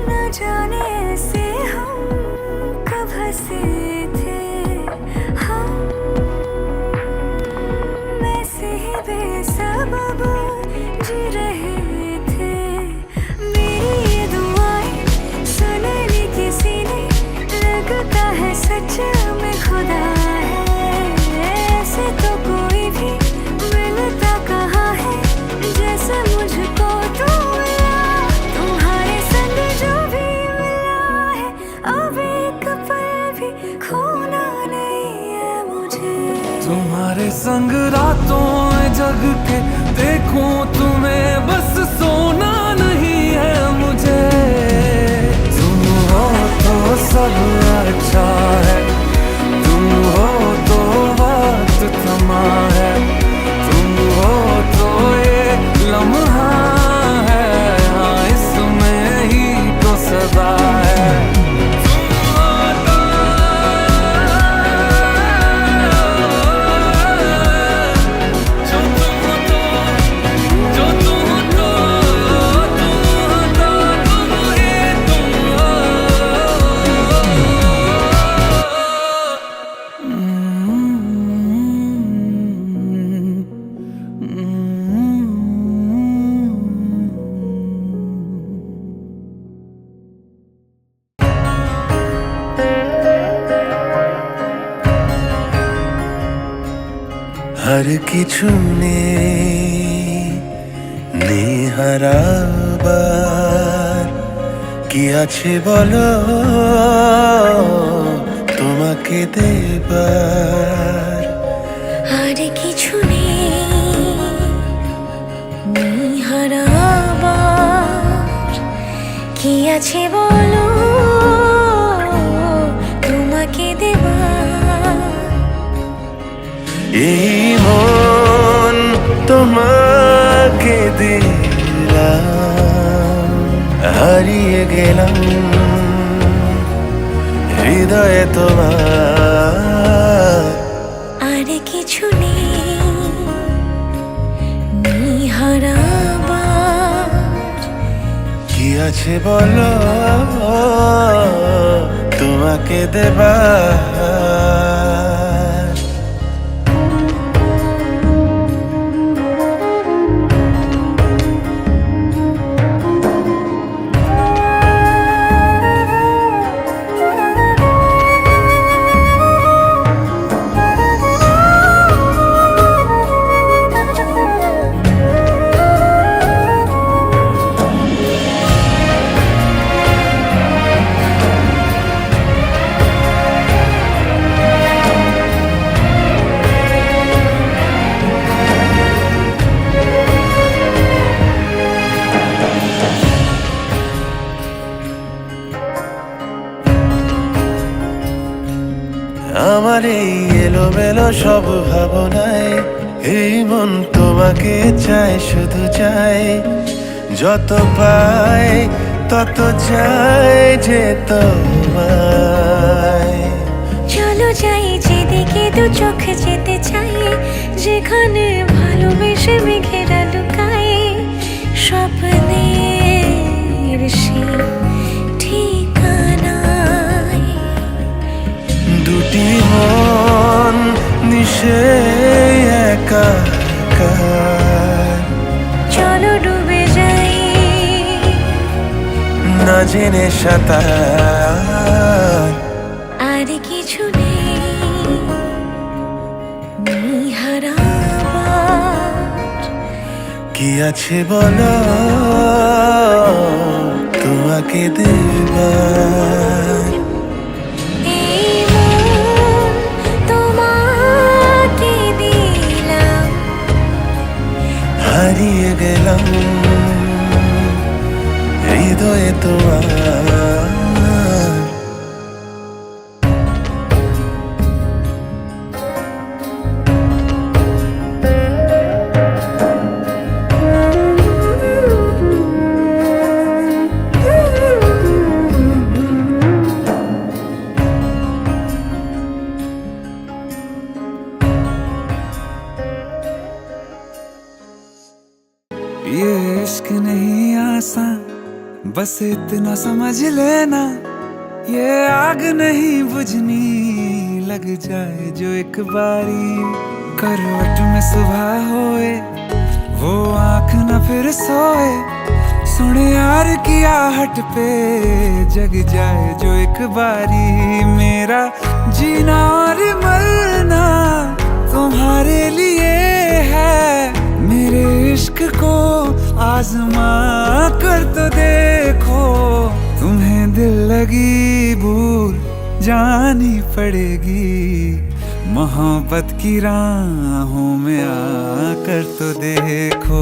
न जाने से हम कब हंसे थे, हम वैसे ही बेसबब जी रहे थे। मेरी ये दुआएं सुनने किसी ने, लगता है सच में खुदा है। ऐसे तो कोई भी मिलता कहाँ है, जैसे मुझको तू मिला। तुम्हारे संग जो भी मिला है, अब एक पल भी खोना नहीं है मुझे। तुम्हारे संग रातों में जग के देखूं तुम्हें, बस सोना नहीं है मुझे। तुम हो तो सब अच्छा है, तुम हो तो वक्त थमा है। तुम हो तो ये लम्हा है, हाँ इसमें ही तो सदा है। আর কিছু নেই হারাবার, কি আছে বলো তোমাকে দেবার। আর কিছু নেই হারাবার, কি আছে বলো তোমাকে দেবার। এই মন তোমাকে দিলাম, হারিয়ে গেলাম হৃদয়ে তোমার। আর কিছু নেই হারাবার, কি আছে বলো তোমাকে দেবার? আমার এই এলোমেলো সব ভাবনায় এই মন তোমাকে চায়, শুধু চায়। যত পায় তত চায় যে তোমায়। চলো যাই যেদিকে দু চোখ যেতে চাই, যেখানে ভালোবেসে মেঘেরা লুকায়, স্বপ্নের সেই ঠিকানায়। দুটি মন নিশে একাকার, চলো ডুবে যাই না জেনে সাঁতার। আর কিছু নেই হারাবার। কি আছে বলো তোমাকে দেবার? এই মন তোমাকে দিলাম, হারিয়ে গেলাম হৃদয়ে তোমার। ये इश्क नहीं आसान, बस इतना समझ लेना। ये आग नहीं बुझनी, लग जाए जो एक बारी। करवट में सुबह होए, वो आँख न फिर सोए। सुने यार की आहट पे, जग जाए जो एक बारी। मेरा जीना और मरना तुम्हारे लिए है, मेरे इश्क को आजमा कर तो देखो। तुम्हें दिल लगी भूल जानी पड़ेगी, मोहब्बत की राहों में आकर तो देखो।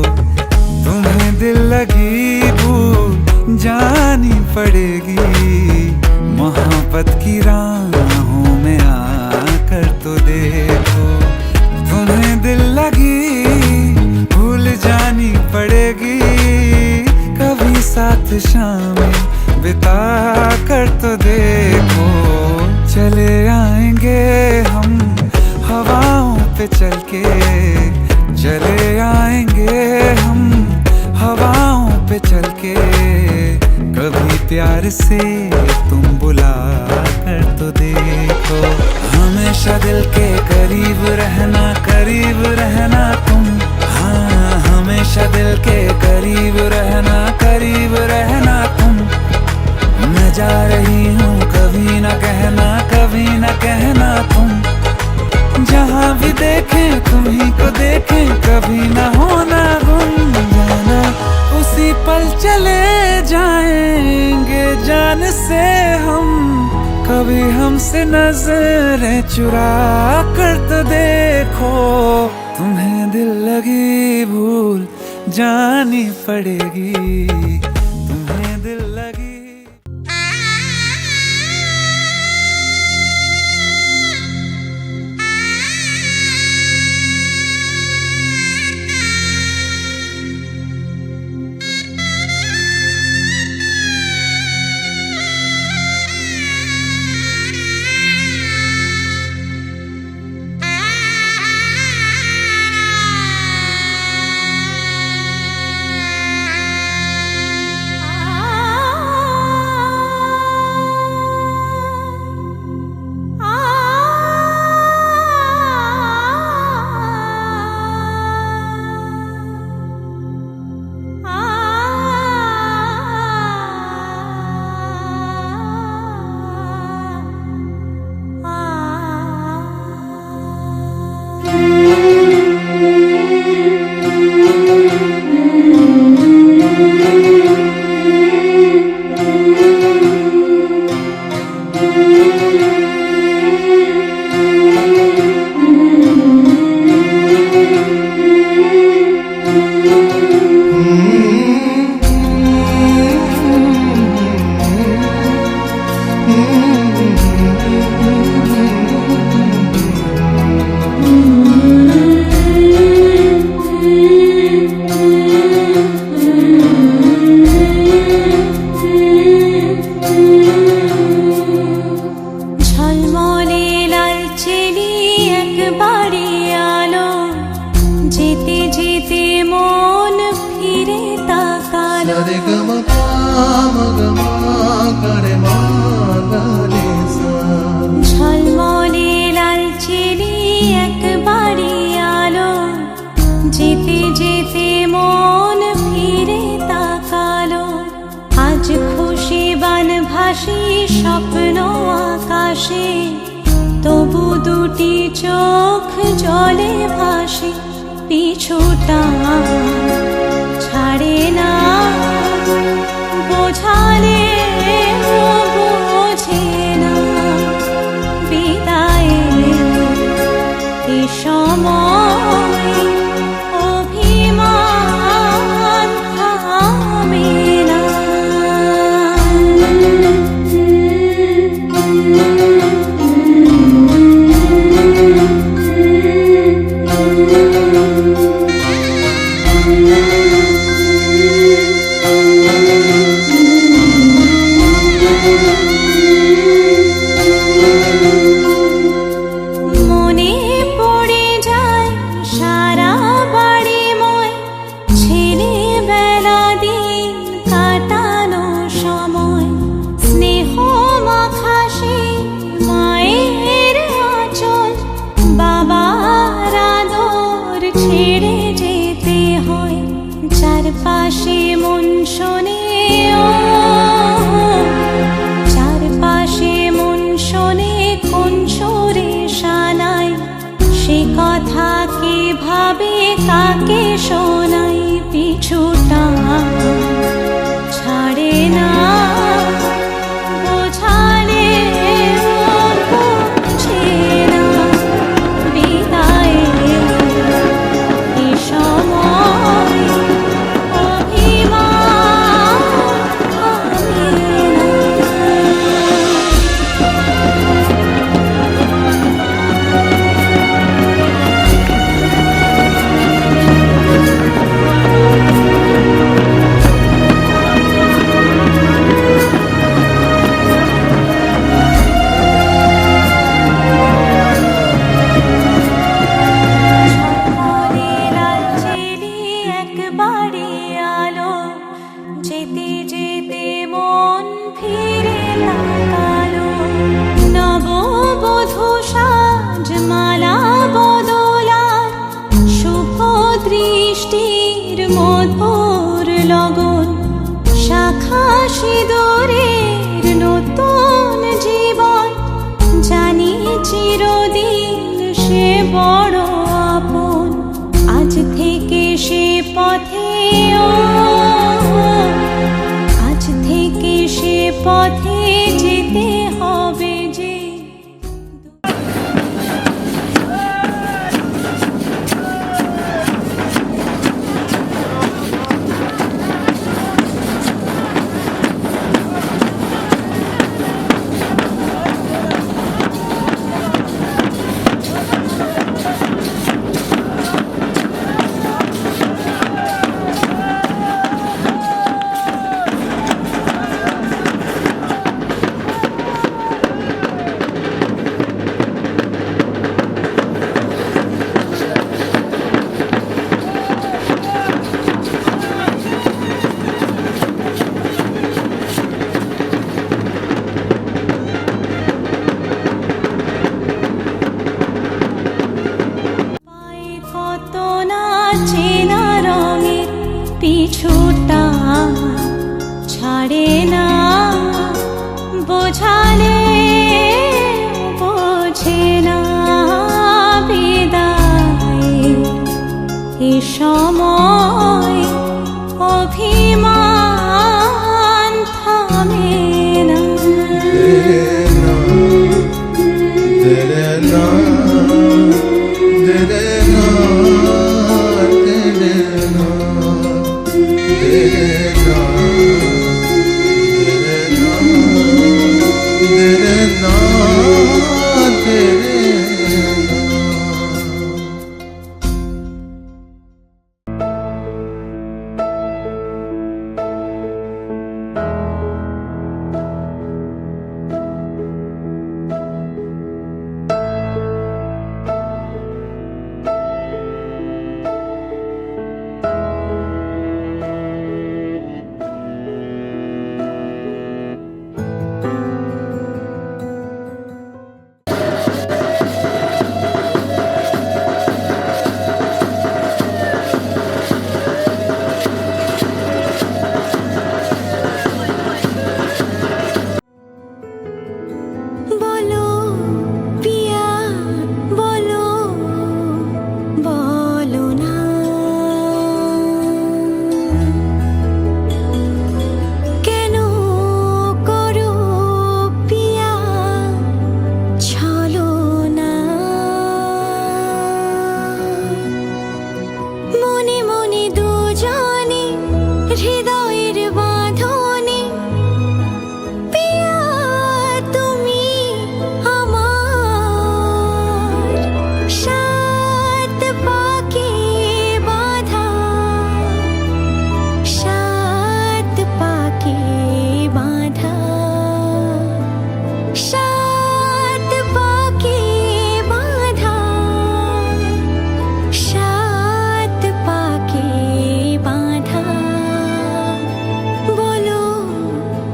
तुम्हें दिल लगी भूल जानी पड़ेगी, मोहब्बत की राहों में आकर तो देखो। तुम्हें दिल लगी भूल जानी पड़ेगी, कभी साथ शामें बिता कर तो देखो। चले आएंगे हम हवाओं पे चल के, चले आएंगे हम हवाओं पे चल के। कभी प्यार से तुम बुला कर तो देखो। हमेशा दिल के करीब रहना, करीब रहना तुम। हाँ, हमेशा दिल के करीब रहना, करीब रहना तुम। मैं जा रही हूँ कभी न कहना, कभी न कहना तुम। जहाँ भी देखें तुम्ही को देखें, कभी न होना गुम। जाना उसी पल चले जाएंगे जान से हम, कभी हमसे नजरें चुरा कर तो देखो। तुम्हें दिल लगी भूल जानी पड़ेगी, तुम्हें दिल लगी। দুটি চোখ জলে ভাসে, পিছুটা ছাড়ে না, বোঝালে বোঝে না। বিদায়ের এ সময় অভিমান থামে না। মনে পড়ে যায় সারা বাড়িময় ছেলেবেলা দিন কাটানো সময়। স্নেহ মাখা সেই মায়ের আঁচল, বাবার আদর ছেড়ে যেতে হয়। চারপাশে মন শোনে, চারপাশে মন শোনে কোন সুরে শানাই। সে কথা কে ভাবে কাকে শোনাই, পিছুটা ছাড়ে না, বোঝালে বোঝে না। বিদায়ের এ সময় অভিমান থামে না। ঝলমলে লাল চেলি একবারে আলো, যেতে যেতে মন ফিরে তাকালো। নববধূ সাজমালা বদলার, শুভ দৃষ্টির মধুর লগন। শাখা সিঁদুরের নতুন জীবন, জানি চিরদিন সে বড় আপন। আজ থেকে সে পথে, আজ থেকে সে পথে যেতে হবে যে। পায়ে কত না চেনা রঙের, পিছুটা ছাড়ে না, বোঝালে বোঝে না। বিদায়ের এ সময় অভিমান থামে না। হৃদয়ের বাঁধনে পিয়া তুমি আমার সাত পাকে বাঁধা সাত পাকে বাঁধা সাত পাকে বাঁধা সাত পাকে বাঁধা বলো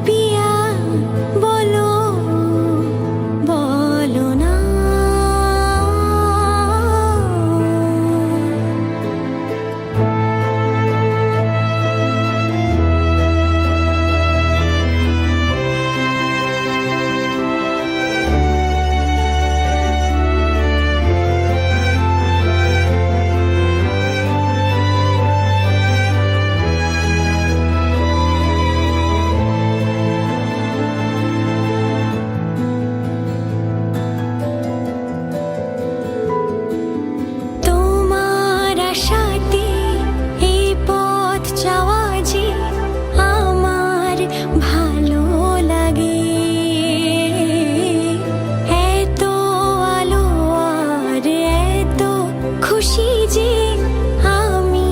পিয়া বলো বলো না তোমার আশাতে এই পথ যাওয়া যে আমার ভালো লাগে এত আলো আর এত খুশি যে আমি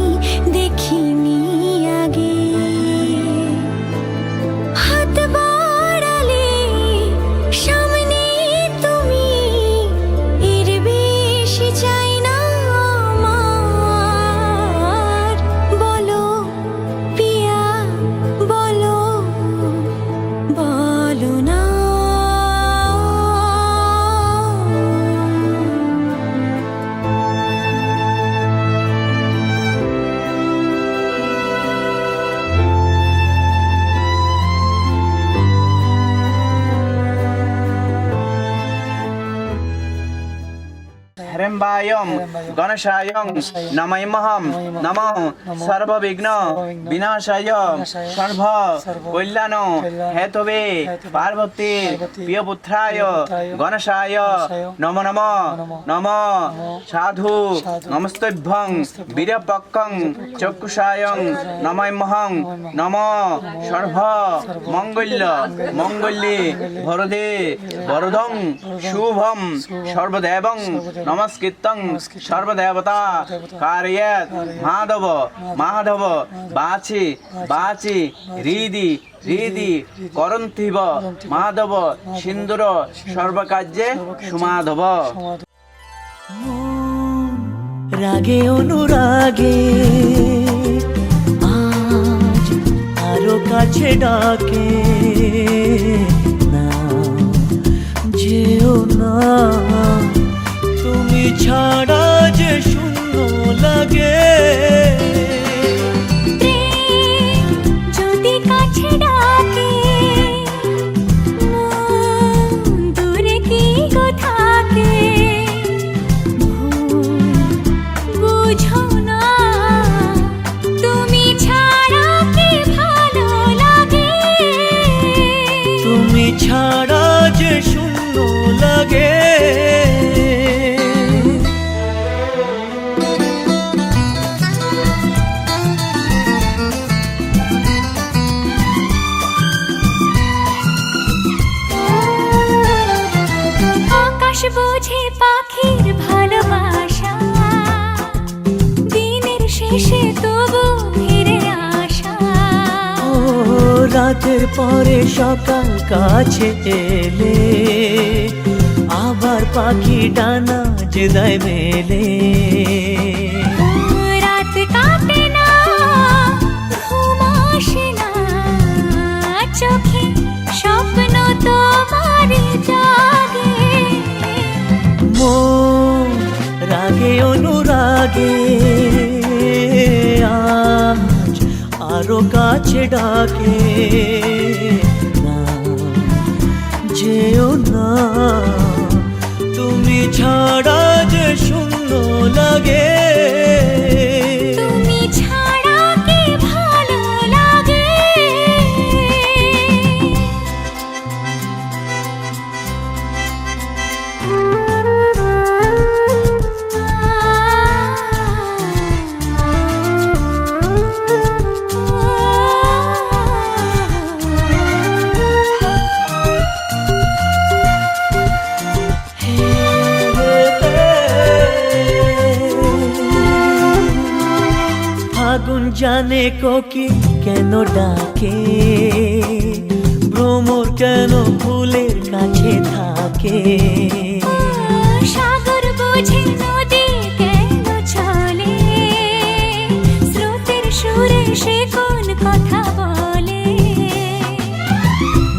দেখিনি আগে হাত বাড়ালে সামনে তুমি এর বেশি চাই না আমার বলো পিয়া বলো বলো না হেরম্বায়ম গণেশায়ং নমঃ নমঃ সর্ববিঘ্ন বিনাশায় সর্ব কল্যাণ হেতবে পার্বতী প্রিয়পুত্রায় গণেশায় নমো নমঃ নমঃ সাধু নমস্তভ্যং বীরপক্কং চক্ষুষায়ং নমঃ নমঃ সর্ব মঙ্গল্য মঙ্গল্যে ভরদে বরদং শুভম সর্বদেবং নমস্কৃত্যং সর্বদেবতা কারয়েৎ মাধব মাধব বাচি বাচি হৃদি হৃদি করন্তিব মাধব সিন্দুর সর্বকার্যে সুমাধব রাগে অনুরাগে আজ আরো কাছে ডাকে না যেও না তুমি ছাড়া যে শূন্য লাগে প্রেম যদি কাছে ডাকে মন দূরে কি গো থাকে বুঝো না তুমি ছাড়া কি ভালো লাগে তুমি ছাড়া যে শূন্য লাগে আকাশ বোঝে পাখির ভালোবাসা দিনের শেষে তবু ফিরে আসা ও রাতের পরে সকাল কাছে এলে আবার পাখি ডানা যে দেয় মেলে রাত কাটে না ঘুম আসে না চোখে স্বপ্ন তোমার জাগে মন রাগে অনুরাগে আজ আরো কাছে ডাকে না যেও না তুমি ছাড়া যে শূন্য লাগে তুমি ছাড়া কি ভালো লাগে জানে কোকিল কেন ডাকে, ভ্রমর কেন ফুলের কাছে থাকে। সাগর বোঝে নদী কেন চলে, স্রোতের সুরে সে কোন কথা বলে।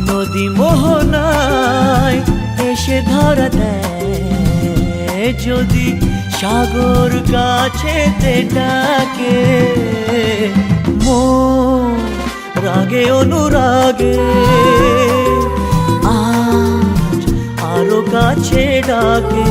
নদী মোহনায় এসে ধরা দেয়, যদি সাগর কাছেতে ডাকে। মন রাগে অনুরাগে আজ আরো কাছে ডাকে।